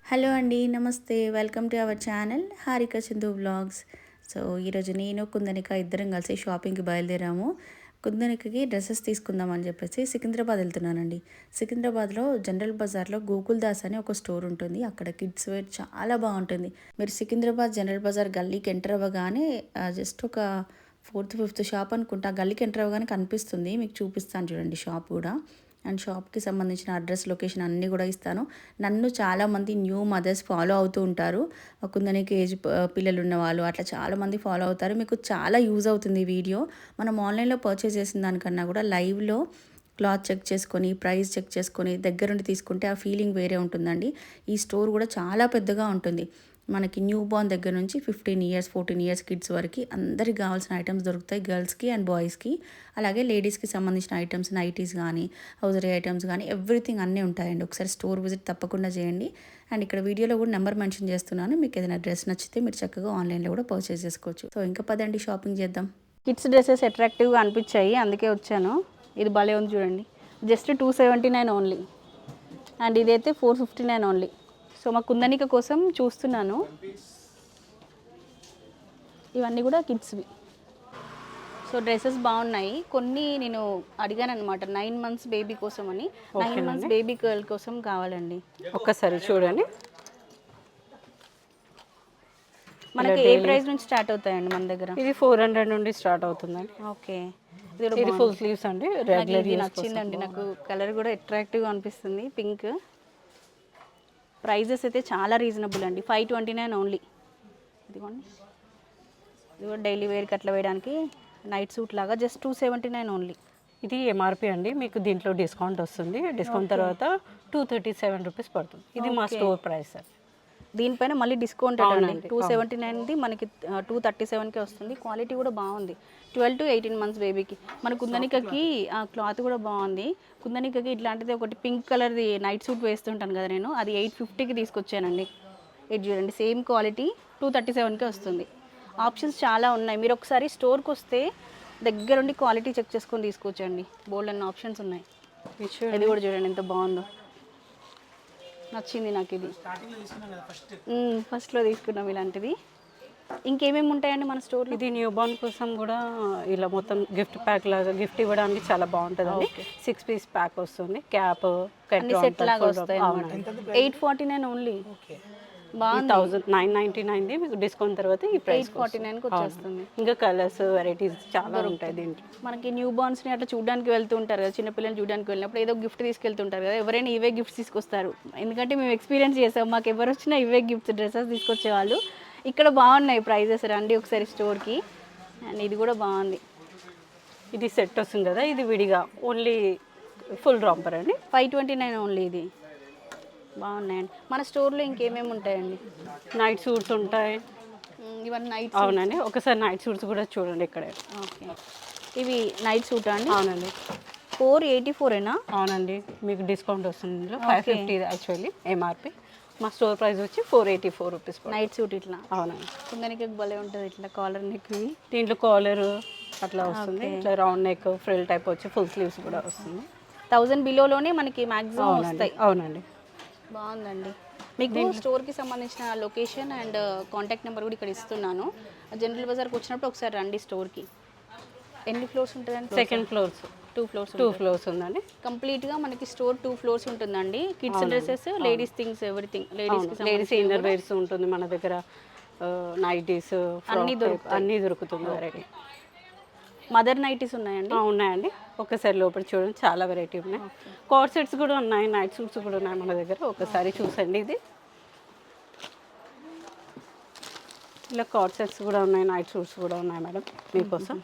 Hello అండి, నమస్తే. Welcome to our channel Harika Chandu vlogs. So ఈరోజు నేను కుందనిక ఇద్దరం కలిసి షాపింగ్కి బయలుదేరాము. కుందనికకి డ్రెస్సెస్ తీసుకుందామని చెప్పేసి సికింద్రాబాద్ వెళ్తున్నానండి. సికింద్రాబాద్లో జనరల్ బజార్లో గోకుల్ దాస్ అని ఒక స్టోర్ ఉంటుంది. అక్కడ కిడ్స్ వేర్ చాలా బాగుంటుంది. మీరు సికింద్రాబాద్ జనరల్ బజార్ గల్లీకి ఎంటర్ అవ్వగానే జస్ట్ ఒక ఫోర్త్ ఫిఫ్త్ షాప్ అనుకుంటా, గల్లీకి ఎంటర్ అవ్వగానే కనిపిస్తుంది. మీకు చూపిస్తాను చూడండి షాప్ కూడా. అండ్ షాప్కి సంబంధించిన అడ్రస్, లొకేషన్ అన్నీ కూడా ఇస్తాను. నన్ను చాలామంది న్యూ మదర్స్ ఫాలో అవుతూ ఉంటారు. కుందనికి ఏజ్ పిల్లలు ఉన్న వాళ్ళు అట్లా చాలామంది ఫాలో అవుతారు. మీకు చాలా యూజ్ అవుతుంది ఈ వీడియో. మనం ఆన్లైన్లో పర్చేస్ చేసిన దానికన్నా కూడా లైవ్లో క్లాత్ చెక్ చేసుకొని, ప్రైస్ చెక్ చేసుకొని దగ్గరుండి తీసుకుంటే ఆ ఫీలింగ్ వేరే ఉంటుందండి. ఈ స్టోర్ కూడా చాలా పెద్దగా ఉంటుంది. మనకి న్యూ బార్న్ దగ్గర నుంచి 15 ఇయర్స్ 14 ఇయర్స్ కిడ్స్ వరకు అందరికి కావాల్సిన ఐటమ్స్ దొరుకుతాయి, గర్ల్స్కి అండ్ బాయ్స్కి. అలాగే లేడీస్కి సంబంధించిన ఐటమ్స్, నైటీస్ కానీ, హౌజరీ ఐటమ్స్ కానీ, ఎవ్రీథింగ్ అన్నీ ఉంటాయండి. ఒకసారి స్టోర్ విజిట్ తప్పకుండా చేయండి. అండ్ ఇక్కడ వీడియోలో కూడా నెంబర్ మెన్షన్ చేస్తున్నాను. మీకు ఏదైనా డ్రెస్ నచ్చితే మీరు చక్కగా ఆన్లైన్లో కూడా పర్చేస్ చేసుకోవచ్చు. సో ఇంకా పదండి షాపింగ్ చేద్దాం. కిడ్స్ డ్రెస్సెస్ అట్రాక్టివ్గా అనిపించాయి, అందుకే వచ్చాను. ఇది భలే ఉంది చూడండి, జస్ట్ 279 ఓన్లీ. అండ్ ఇదైతే 459 ఓన్లీ. సో మా కుందనిక కోసం చూస్తున్నాను. ఇవన్నీ కూడా కిడ్స్వి. సో డ్రెస్సెస్ బాగున్నాయి. కొన్ని నేను అడిగాను అనమాట, 9 మంత్స్ బేబీ కోసం అని. 9 మంత్స్ బేబీ గర్ల్ కోసం కావాలండి. ఒక్కసారి చూడండి. మనకి ఏ ప్రైస్ నుంచి స్టార్ట్ అవుతాయండి మన దగ్గర? ఇది 400 నుండి స్టార్ట్ అవుతుందండి. ఓకే, ఇది ఫుల్ స్లీవ్స్ అండి. రెగ్యులర్ ఇది నచ్చిందండి నాకు. కలర్ కూడా అట్రాక్టివ్గా అనిపిస్తుంది, పింక్. ప్రైజెస్ అయితే చాలా రీజనబుల్ అండి, 529 ఓన్లీ. ఇదిగోండి, ఇది కూడా డైలీ వేర్కి అట్లా వేయడానికి నైట్ సూట్ లాగా, జస్ట్ 279 ఓన్లీ. ఇది ఎంఆర్పి అండి. మీకు దీంట్లో డిస్కౌంట్ వస్తుంది. డిస్కౌంట్ తర్వాత 237 రూపీస్ పడుతుంది. ఇది మా స్టోర్ ప్రైస్. దీనిపైన మళ్ళీ డిస్కౌంట్ అండి. 279ది మనకి 237కే వస్తుంది. క్వాలిటీ కూడా బాగుంది. 12 to 18 మంత్స్ బేబీకి. మన కుందనికకి ఆ క్లాత్ కూడా బాగుంది. కుందనికకి ఇట్లాంటిది ఒకటి పింక్ కలర్ది నైట్ సూట్ వేస్తుంటాను కదా నేను, అది 850కి తీసుకొచ్చానండి. ఇది చూడండి, సేమ్ క్వాలిటీ 237కే వస్తుంది. ఆప్షన్స్ చాలా ఉన్నాయి. మీరు ఒకసారి స్టోర్కి వస్తే దగ్గరుండి క్వాలిటీ చెక్ చేసుకొని తీసుకోవచ్చండి. బోల్డ్ అన్న ఆప్షన్స్ ఉన్నాయి. ఇది కూడా చూడండి ఎంత బాగుందో, నచ్చింది నాకు ఇది. ఫస్ట్లో తీసుకున్నాం ఇలాంటిది. ఇంకేమేమి ఉంటాయండి మన స్టోర్లో? ఇది న్యూ బార్న్ కోసం కూడా ఇలా మొత్తం గిఫ్ట్ ప్యాక్ లాగా గిఫ్ట్ ఇవ్వడానికి చాలా బాగుంటుందండి. 6 పీస్ ప్యాక్ వస్తుంది. క్యాప్, సెట్ లాగా వస్తాయి. 849 ఓన్లీ. బాగుంది. 999ది మీకు డిస్కౌంట్ తర్వాత ఈ ప్రైస్ 849కి వచ్చేస్తుంది. ఇంకా కలర్స్, వెరైటీస్ చాలా ఉంటాయి దీంట్లో. మనకి న్యూ బార్న్స్ని అట్లా చూడడానికి వెళ్తూ ఉంటారు కదా, చిన్నపిల్లలు చూడడానికి వెళ్ళినప్పుడు ఏదో గిఫ్ట్ తీసుకెళ్తుంటారు కదా. ఎవరైనా ఇవే గిఫ్ట్స్ తీసుకొస్తారు, ఎందుకంటే మేము ఎక్స్పీరియన్స్ చేసాం. మాకు ఎవరు వచ్చినా ఇవే గిఫ్ట్స్, డ్రెస్సెస్ తీసుకొచ్చేవాళ్ళు. ఇక్కడ బాగున్నాయి ప్రైజెస్. రండి ఒకసారి స్టోర్కి. అండ్ ఇది కూడా బాగుంది. ఇది సెట్ వస్తుంది కదా, ఇది విడిగా ఓన్లీ ఫుల్ రాంపర్ అండి. 529 ఓన్లీ. ఇది బాగున్నాయండి. మన స్టోర్లో ఇంకేమేమి ఉంటాయండి? నైట్ సూట్స్ ఉంటాయి. ఇవన్నీ నైట్. అవునండి, ఒకసారి నైట్ సూట్స్ కూడా చూడండి ఇక్కడ. ఓకే, ఇవి నైట్ సూట్ అండి. అవునండి, 484ఏనా? అవునండి, మీకు డిస్కౌంట్ వస్తుంది ఇందులో. 550 యాక్చువల్లీ ఎంఆర్పి. మా స్టోర్ ప్రైస్ వచ్చి 484 రూపీస్ నైట్ సూట్. ఇట్లా అవునండి, కుందనికి భలే ఉంటుంది. ఇట్లా కాలర్ నెక్, దీంట్లో కాలర్ అట్లా వస్తుంది. ఇట్లా రౌండ్ నెక్ ఫ్రిల్ టైప్ వచ్చి ఫుల్ స్లీవ్స్ కూడా వస్తుంది. 1000 బిలోలోనే మనకి మ్యాక్సిమం వస్తాయి. అవునండి, బాగుందండి. మీకు స్టోర్కి సంబంధించిన లొకేషన్ అండ్ కాంటాక్ట్ నెంబర్ కూడా ఇక్కడ ఇస్తున్నాను. జనరల్ బజార్కి వచ్చినప్పుడు ఒకసారి రండి స్టోర్కి. ఎన్ని ఫ్లోర్స్ ఉంటుందండి? Second floors. 2 ఫ్లోర్స్ ఉందండి. కంప్లీట్గా మనకి స్టోర్ 2 ఫ్లోర్స్ ఉంటుందండి. Kids dresses, ladies things, everything. Ladies inner wears ఉంటుంది మన దగ్గర. నైటీస్ అన్నీ దొరుకుతుంది వెరైటీ. మదర్ నైటీస్ ఉన్నాయండి? ఉన్నాయండి, ఒకసారి లోపల చూడండి, చాలా వెరైటీ ఉన్నాయి. కోట్ సెట్స్ కూడా ఉన్నాయి, నైట్ సూట్స్ కూడా ఉన్నాయి మన దగ్గర. ఒకసారి చూసండి. ఇది ఇలా కోట్ సెట్స్ కూడా ఉన్నాయి, నైట్ సూట్స్ కూడా ఉన్నాయి మేడం మీకోసం.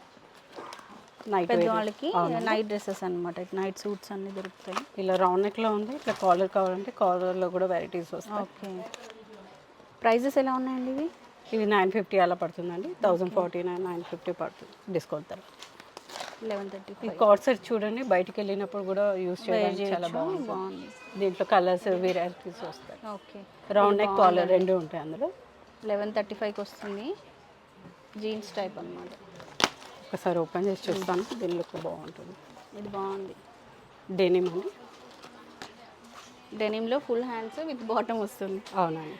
నైట్ పెద్దవాళ్ళకి నైట్ డ్రెస్సెస్ అనమాట. నైట్ సూట్స్ అన్నీ దొరుకుతాయి. ఇలా రౌండ్ నెక్లో ఉంది. ఇట్లా కాలర్ కావాలంటే కాలర్లో కూడా వెరైటీస్ వస్తాయి. ఓకే, ప్రైజెస్ ఎలా ఉన్నాయండి ఇవి? ఇది 950 అలా పడుతుందండి. 1049, 950 పడుతుంది డిస్కౌంట్ తర్వాత. 1135. ఈ కార్డ్ సెట్ చూడండి, బయటికి వెళ్ళినప్పుడు కూడా యూస్ చేయడానికి చాలా బాగుంది. దీంట్లో కలర్స్, వెరైటీస్ వస్తాయి. ఓకే, రౌండ్ నెక్, కాలర్ రెండు ఉంటాయి అందులో. 1135కి వస్తుంది. జీన్స్ టైప్ అన్నమాట. ఒకసారి ఓపెన్ చేసి చూస్తాను, దీని లుక్ బాగుంటుంది. ఇది బాగుంది. డెనిమ్ అండి. డెనిమ్లో ఫుల్ హ్యాండ్స్ విత్ బాటమ్ వస్తుంది. అవునండి.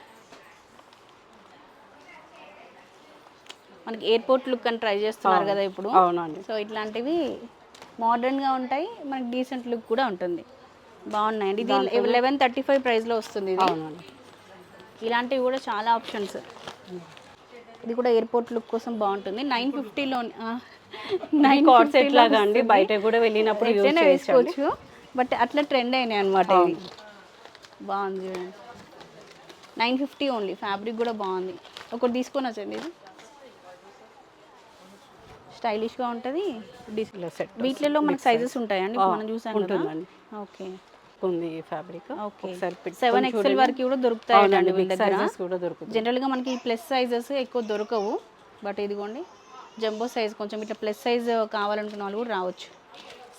మనకి ఎయిర్పోర్ట్ లుక్ అని ట్రై చేస్తున్నారు కదా ఇప్పుడు. అవునండి. సో ఇట్లాంటివి మోడర్న్గా ఉంటాయి, మనకి డీసెంట్ లుక్ కూడా ఉంటుంది. బాగున్నాయండి. ఇది 1135 ప్రైస్లో వస్తుంది ఇది. అవునండి. ఇలాంటివి కూడా చాలా ఆప్షన్స్. ఇది కూడా ఎయిర్పోర్ట్ లుక్ కోసం బాగుంటుంది. 950లో కార్డ్ సెట్ లాగా అండి, బయట కూడా వెళ్ళినప్పుడు యూజ్ వేసుకోవచ్చు. బట్ అట్లా ట్రెండ్ అయినాయి అనమాట ఇవి. బాగుంది చూడండి. 950 ఓన్లీ. ఫ్యాబ్రిక్ కూడా బాగుంది. ఒకటి తీసుకొని వచ్చండి. ఇది స్టైలిష్గా ఉంటుంది. సెట్ వీటిలో మనకి సైజెస్ ఉంటాయండి, మనం చూసాం కదా. ఓకే ఉంది ఫ్యాబ్రిక్. ఓకే 7XL వరకు కూడా దొరుకుతాయండి వీళ్ళ దగ్గర. కూడా దొరుకుతాయి. జనరల్గా మనకి ప్లస్ సైజెస్ ఎక్కువ దొరకవు, బట్ ఇదిగోండి జంబో సైజ్, కొంచెం ఇట్లా ప్లస్ సైజ్ కావాలనుకున్న వాళ్ళు కూడా రావచ్చు.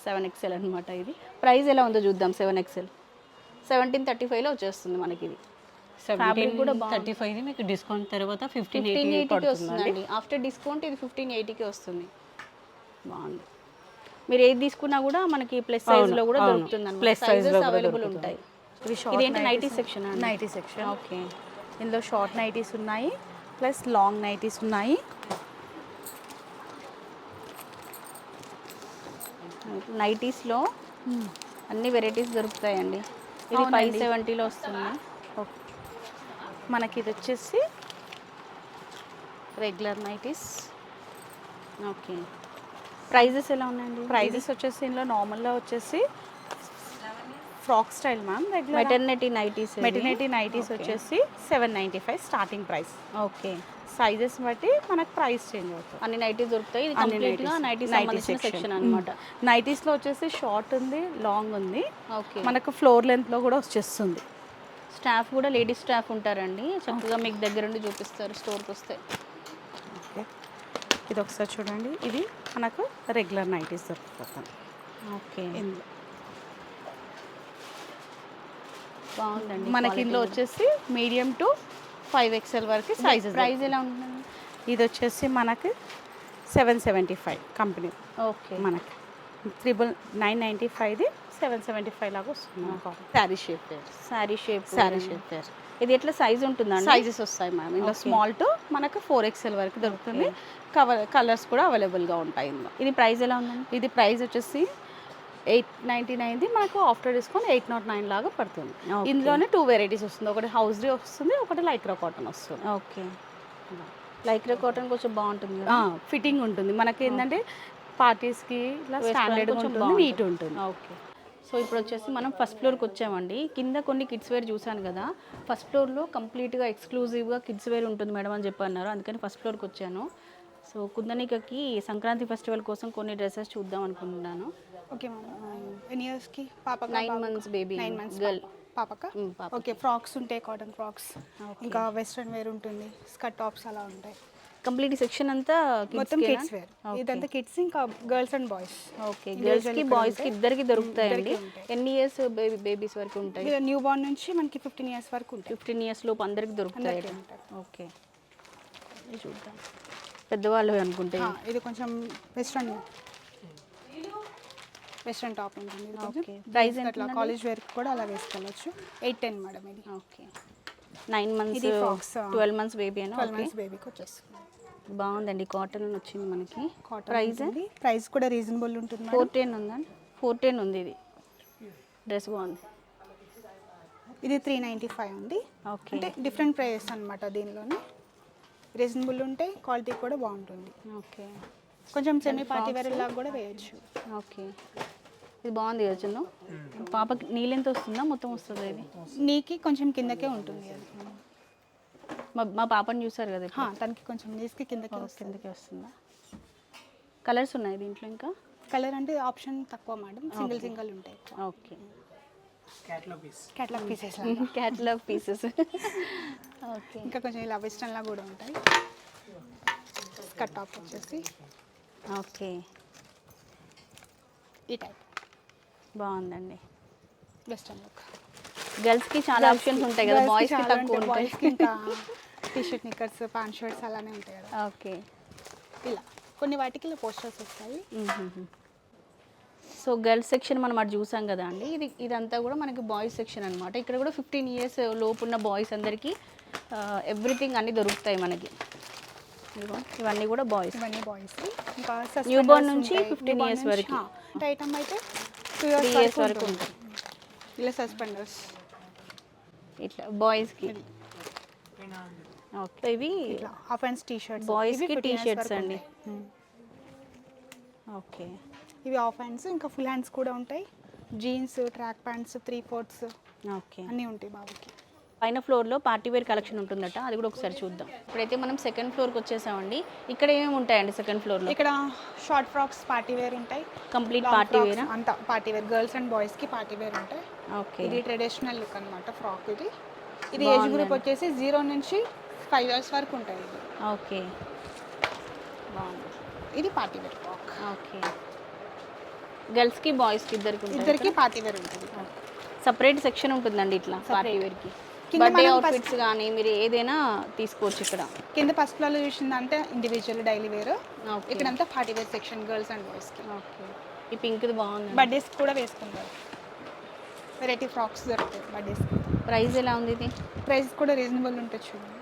7XL అనమాట. ఇది ప్రైస్ ఎలా ఉందో చూద్దాం. 7XL 1735లో వచ్చేస్తుంది మనకి. ఇది ఫ్యాబ్రిక్ కూడా 35 మీకు డిస్కౌంట్ తర్వాత 1580కి వస్తుందండి. ఆఫ్టర్ డిస్కౌంట్ ఇది 1580కి వస్తుంది. బాగుంది. మీరు ఏది తీసుకున్నా కూడా మనకి ప్లస్ సైజ్లో కూడా దొరుకుతుంది అన్నమాట. ప్లస్ సైజెస్ అవైలబుల్ ఉంటాయి. ఇదేంటి nightie section? Nightie section. Okay. ఇందులో షార్ట్ నైటీస్ ఉన్నాయి, ప్లస్ లాంగ్ నైటీస్ ఉన్నాయి. నైటీస్లో అన్ని వెరైటీస్ దొరుకుతాయండి. ఇది 570లో వస్తుంది. మనకి ఇది వచ్చేసి రెగ్యులర్ నైటీస్. ఓకే. ప్రైజెస్ ఎలా ఉన్నాయండి? ప్రైజెస్ వచ్చేసి ఇందులో నార్మల్గా వచ్చేసి frock style ma'am. Regular maternity nighties. Maternity nighties వచ్చేసి 795 స్టార్టింగ్ ప్రైస్. ఓకే. సైజెస్ బట్టి మనకు ప్రైస్ చేంజ్ అవుతుంది. అన్ని నైటీస్ దొరుకుతాయి. ఇది కంప్లీట్గా నైటీ సెక్షన్ అనమాట. నైటీస్లో వచ్చేసి షార్ట్ ఉంది, లాంగ్ ఉంది. ఓకే. మనకు ఫ్లోర్ లెంత్లో కూడా వచ్చేస్తుంది. స్టాఫ్ కూడా లేడీస్ స్టాఫ్ ఉంటారండి, చక్కగా మీకు దగ్గర నుండి చూపిస్తారు స్టోర్కి వస్తే. ఓకే. ఇది ఒకసారి చూడండి. ఇది మనకు రెగ్యులర్ నైటీస్ దొరుకుతుంది. ఓకే. ఇందులో బాగుందండి. మనకి ఇందులో వచ్చేసి మీడియం టు 5XL వరకు సైజెస్. ప్రైస్ ఎలా ఉంటుందండి? ఇది వచ్చేసి మనకి 775 కంపెనీ. ఓకే. మనకి 995ది 775 లాగా వస్తుంది. Saree shape wear. Saree shape. Saree shape wear. ఇది ఎట్లా సైజ్ ఉంటుందండి? సైజెస్ వస్తాయి మ్యామ్. ఇందులో స్మాల్ టు మనకు 4XL వరకు దొరుకుతుంది. కలర్స్ కూడా అవైలబుల్గా ఉంటాయి ఇందులో. ఇది ప్రైస్ ఎలా ఉందండి? ఇది ప్రైస్ వచ్చేసి 899ది మనకు ఆఫ్టర్ డిస్కౌంట్ 809 లాగా పడుతుంది. ఇందులోనే 2 వెరైటీస్ వస్తుంది. ఒకటి హౌస్రీ వస్తుంది, ఒకటి లైక్రా కాటన్ వస్తుంది. ఓకే. లైక్రా కాటన్ కొంచెం బాగుంటుంది కదా, ఫిట్టింగ్ ఉంటుంది. మనకి ఏంటంటే పార్టీస్కి ఇలా స్టాండర్డ్గా ఉంటుంది, నీట్ ఉంటుంది. ఓకే. సో ఇప్పుడు వచ్చేసి మనం ఫస్ట్ ఫ్లోర్కి వచ్చామండి. కింద కొన్ని కిడ్స్ వేర్ చూసాను కదా, ఫస్ట్ ఫ్లోర్లో కంప్లీట్గా ఎక్స్క్లూజివ్గా కిడ్స్ వేర్ ఉంటుంది మేడం అని చెప్పి అన్నారు. అందుకని ఫస్ట్ ఫ్లోర్కి వచ్చాను. సో కుందనికకి సంక్రాంతి ఫెస్టివల్ కోసం కొన్ని డ్రెస్సెస్ చూద్దాం అనుకుంటున్నాను. Okay ma'am. ఎన్ని ఇయర్స్కి? పాప 9 months బేబీ. 9 months girl. పాపక. ఓకే. ఫ్రాక్స్ ఉంటాయి, కాటన్ ఫ్రాక్స్, ఇంకా వెస్ట్రన్ వేర్ ఉంటుంది, స్కర్ట్ టాప్స్ అలా ఉంటాయి. కంప్లీట్ సెక్షన్ అంతా మొత్తం కిడ్స్ వేర్. ఇదంతా కిడ్స్, ఇంకా గర్ల్స్ అండ్ బాయ్స్. ఓకే. గర్ల్స్కి బాయ్స్కి ఇద్దరికి దొరుకుతాయండి. ఎన్ని ఇయర్స్ బేబీస్ వరకు ఉంటాయి? న్యూ బార్న్ నుంచి మనకి 15 years వరకు ఉంటాయి. 15 years లోపు అందరికి దొరుకుతాయి. ఓకే. చూద్దాం. పెద్దవాళ్ళు అనుకుంటే ఇది కొంచెం వెస్ట్రన్ టాప్ ఉంటుంది. ఓకే. ప్రైస్ అట్లా కాలేజ్ వేర్ కూడా అలా వేసుకోవచ్చు. 810 మేడం ఇది. ఓకే. 9 months, ఇది ఫ్రాక్స్ 12 months బేబీ అని. 12 months బేబీకి వచ్చేస్తుంది. బాగుందండి. కాటన్ వచ్చింది మనకి. ప్రైస్ కూడా రీజనబుల్ ఉంటుంది. 410 ఉందండి. 410 ఉంది. ఇది డ్రెస్ బాగుంది. ఇది 395 ఉంది. ఓకే. అంటే డిఫరెంట్ ప్రైస్ అనమాట. దీనిలోనే రీజనబుల్ ఉంటాయి, క్వాలిటీ కూడా బాగుంటుంది. ఓకే. కొంచెం సెమీ పార్టీ వేర్ లాగా కూడా వేయచ్చు. ఓకే. ఇది బాగుంది కదా చిన్న పాపకి. నీళ్ళెంత వస్తుందా? మొత్తం వస్తుందా? ఇది నీకి కొంచెం కిందకే ఉంటుంది అది. మా పాపని చూసారు కదా, తనకి కొంచెం నీస్కి కిందకే వస్తుందా? కలర్స్ ఉన్నాయి దీంట్లో? ఇంకా కలర్ అంటే ఆప్షన్ తక్కువ మేడం, సింగిల్ ఉంటాయి. Okay. Catalogue pieces. Catalogue pieces. Okay. ఇంకా కొంచెం ఇలా వెస్ట్రన్ లా కూడా ఉంటాయి. స్కర్ట్ టాప్ వచ్చేసి ఓకే. ఈ టైప్ బాగుందండి. Western look. గర్ల్స్కి చాలా ఆప్షన్స్ ఉంటాయి కదా, బాయ్స్కి తక్కువ ఉంటాయి. బాయ్స్కి ఇంకా టీషర్ట్, నిక్కర్స్, ప్యాంట్ షర్ట్స్ అలానే ఉంటాయి కదా. ఓకే. ఇలా కొన్ని వాటికి ఇలా పోస్టర్స్ వస్తాయి. సో గర్ల్స్ సెక్షన్ మనం అటు చూసాం కదా అండి, ఇదంతా కూడా మనకి బాయ్స్ సెక్షన్ అనమాట. ఇక్కడ కూడా 15 years లోపు ఉన్న బాయ్స్ అందరికీ ఎవ్రీథింగ్ అన్నీ దొరుకుతాయి మనకి. ఇవన్నీ కూడా బాయ్స్, ఇవన్నీ బాయ్స్. ఇంకా న్యూ బోర్న్ నుంచి 15 years వరకు, ఐటమ్ అయితే 2 3 years years వరకు ఉంటుంది. ఇలా సస్పెండర్స్ ఇట్లా బాయ్స్కి. ఓకే, ఇవి ఇట్లా హాఫ్ హ్యాండ్స్ టీ షర్ట్స్, బాయ్స్కి టీ షర్ట్స్ అండి. ఓకే, ఇవి హాఫ్ హ్యాండ్స్, ఇంకా ఫుల్ హ్యాండ్స్ కూడా ఉంటాయి. Jeans, track pants, 3/4 okay. అన్నీ ఉంటాయి బాబుకి. పైన ఫ్లోర్లో పార్టీ వేర్ కలెక్షన్ ఉంటుందట, అది కూడా ఒకసారి చూద్దాం. ఇప్పుడైతే మనం సెకండ్ ఫ్లోర్కి వచ్చేసామండి. ఇక్కడ ఏమేమి ఉంటాయండి సెకండ్ ఫ్లోర్లో? ఇక్కడ షార్ట్ ఫ్రాక్స్ పార్టీ వేర్ ఉంటాయి, కంప్లీట్ Long పార్టీ frocks వేరా? అంతా party wear, girls and boys కి పార్టీ వేర్ ఉంటాయి. ఓకే, ఇది ట్రెడిషనల్ లుక్ అన్నమాట ఫ్రాక్. ఇది ఏజ్ గ్రూప్ వచ్చేసి 0 నుంచి 5 years వరకు ఉంటాయి. ఇది ఓకే, బాగుంది. ఇది పార్టీ వేర్ ఫ్రాక్, ఓకే. గర్ల్స్కి బాయ్స్కి ఇద్దరికి ఇద్దరికి పార్టీ వేర్ ఉంటుంది. సపరేట్ సెక్షన్ ఉంటుందండి ఇట్లా పార్టీ వేర్కి. కింద బర్త్డే మనం అవుట్ఫిట్స్ కానీ మీరు ఏదైనా తీసుకోవచ్చు ఇక్కడ. కింద ఫస్ట్ ఫ్లోర్లో చూసిందంటే ఇండివిజువల్ డైలీ వేర్, ఓకే, ఇక్కడంతా party wear section girls and boys కి. ఓకే. ఈ పింక్ది బాగుంది. బర్త్డేస్ కూడా వేసుకుంటారు, వెరైటీ ఫ్రాక్స్ దొరుకుతాయి బర్త్డేస్కి. ప్రైస్ ఎలా ఉంది ఇది? ప్రైస్ కూడా రీజనబుల్ ఉంటుంది చూడండి,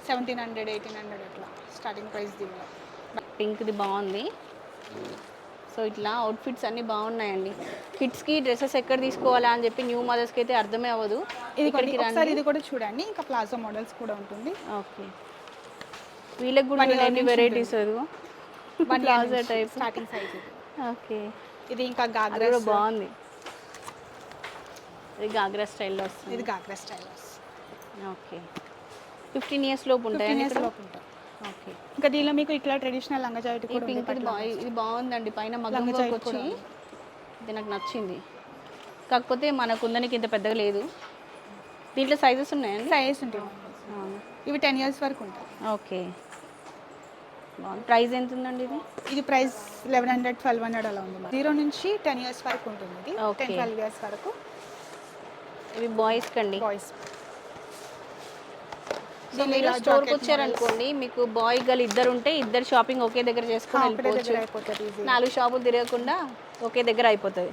1700, 1800 అట్లా స్టార్టింగ్ ప్రైస్ దీనిలో. పింక్ది బాగుంది. సో ఇట్లా అవుట్ఫిట్స్ అన్నీ బాగున్నాయండి. కిడ్స్కి డ్రెస్సెస్ ఎక్కడ తీసుకోవాలా అని చెప్పి న్యూ మదర్స్కి అయితే అర్థమే అవ్వదు. ఇది ఇక్కడికి ఒకసారి రండి. ఇది కూడా చూడండి, ఇంకా ప్లాజో మోడల్స్ కూడా ఉంటుంది. ఓకే, వీళ్ళకి కూడా ఎన్ని varieties palazzo type. Starting size ఇది. ఓకే, ఇది ఇంకా అది గాగ్రా కూడా బాగుంది. ఇది గాగ్రా స్టైల్లో వస్తుంది. ఇది గాగ్రా స్టైల్ ఓకే, 15 years లోపు ఉంటాయి. లోపు ఉంటాయి. ఓకే, ఇంకా దీనిలో మీకు ఇట్లా ట్రెడిషనల్ లంగా జాకెట్ ఈ కూడా ఉంది. పింక్ ఇది బాగుందండి. పైన మగ్గం లంగా వర్క్ జాకెట్ వచ్చి కూడా ఇది నాకు నచ్చింది. కాకపోతే మన కుందనికి ఇంత పెద్దగా లేదు. దీంట్లో సైజెస్ ఉన్నాయండి? సైజ్ ఉంటాయి. ఇవి 10 years వరకు ఉంటాయి. ఓకే, బాగుంది. ప్రైస్ ఎంత ఉందండి ఇది? ఇది ప్రైస్ 1100, 1200 అలా ఉంది. 0 నుంచి 10 years వరకు ఉంటుంది. ఇది Okay. 10-12 years వరకు ఇవి బాయ్స్ కండి. బాయ్స్. సో మీరు స్టోర్కి వచ్చారనుకోండి, మీకు బాయ్ గర్ల్ ఇద్దరు ఉంటే ఇద్దరు షాపింగ్ ఒకే దగ్గర చేసుకొని వెళ్ళిపోవచ్చు. అయిపోతుంది easy. 4 షాపులు తిరగకుండా ఒకే దగ్గర అయిపోతుంది.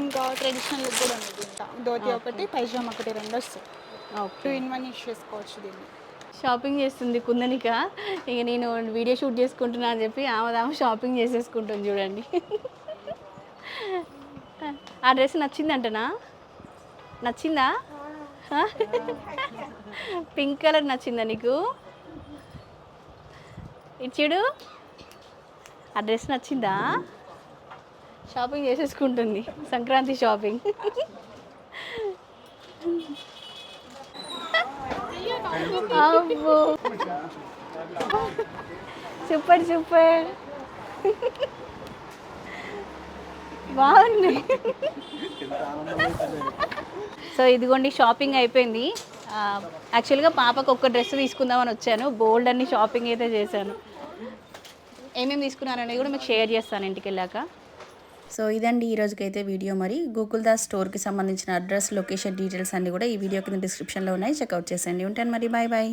ఇంకా ట్రెడిషనల్ లుక్ కూడా ఉంది. ఇంకా ధోతి ఒకటి, పైజామా ఒకటి, 2 వస్తాయి. ఓకే, 2 in 1 యూస్ చేసుకోవచ్చు దీన్ని. షాపింగ్ చేస్తుంది కుందనిక. ఇక నేను వీడియో షూట్ చేసుకుంటున్నా అని చెప్పి ఆమె షాపింగ్ చేసేసుకుంటుంది చూడండి. ఆ డ్రెస్ నచ్చిందంటనా? నచ్చిందా? పింక్ కలర్ నచ్చిందా నీకు? ఇచ్చుడు, ఆ డ్రెస్ నచ్చిందా? షాపింగ్ చేసేసుకుంటుంది, సంక్రాంతి షాపింగ్. అబ్బో, సూపర్ సూపర్, బాగుంది. సో ఇదిగోండి, షాపింగ్ అయిపోయింది. యాక్చువల్గా పాపకు ఒక డ్రెస్ తీసుకుందామని వచ్చాను. బోల్డ్ అన్ని షాపింగ్ అయితే చేశాను. ఏమేమి తీసుకున్నారనేది కూడా మీకు షేర్ చేస్తాను ఇంటికి వెళ్ళాక. సో ఇదండి ఈ రోజుకైతే వీడియో. మరి గోకుల్దాస్ స్టోర్కి సంబంధించిన అడ్రస్, లొకేషన్ డీటెయిల్స్ అన్నీ కూడా ఈ వీడియో కింద డిస్క్రిప్షన్లో ఉన్నాయి, చెక్అవుట్ చేసేయండి. ఉంటాను మరి, బాయ్ బాయ్.